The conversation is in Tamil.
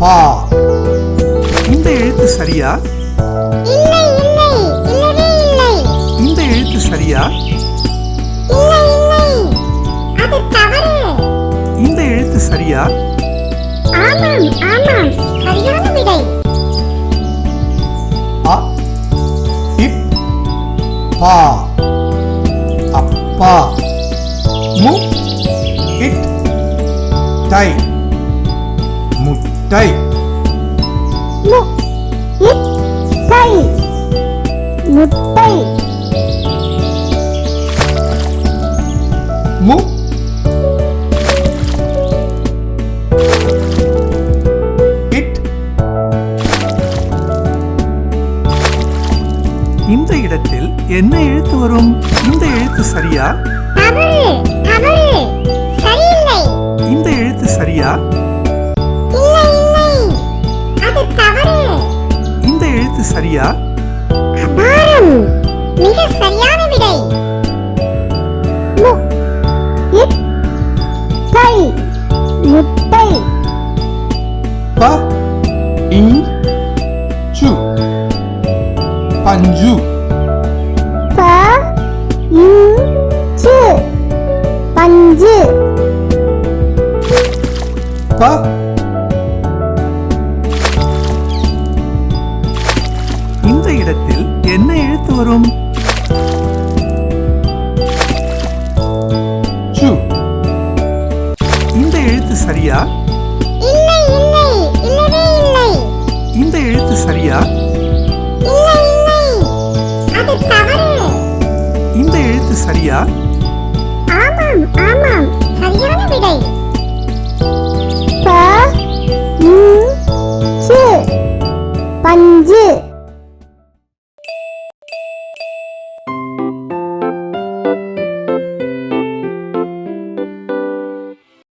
பா. இந்த எழுத்து சரியா? இல்லை இல்லை, இல்லவே இல்லை. இந்த எழுத்து சரியா? இல்லை இல்லை, அது தவறு. இந்த எழுத்து சரியா? ஆமாம் ஆமாம், சரியான விடை. அ இப் பா. அப்பா. மு இட் டை. முட்டை. மு இட் டை. முட்டை. மு இட். இந்த இடத்தில் என்ன எழுத்து வரும்? இந்த எழுத்து சரியா? தவறு தவறு, சரியில்லை. இந்த எழுத்து சரியா? இல்லை இல்லை, அது தவறு. இந்த எழுத்து சரியா? அபாரம், மிக சரியான விடை. மு இட் டை. முட்டை. ப இன் சு. பஞ்சு. ப இஞ்சு. பஞ்சு. ப இந்த இடத்தில் என்ன எழுத்து வரும்? சு. இந்த எழுத்து சரியா? இல்லை இல்லை, இல்லவே இல்லை. இந்த எழுத்து சரியா? இல்லை இல்லை, அது தவறு. இந்த எழுத்து சரியா?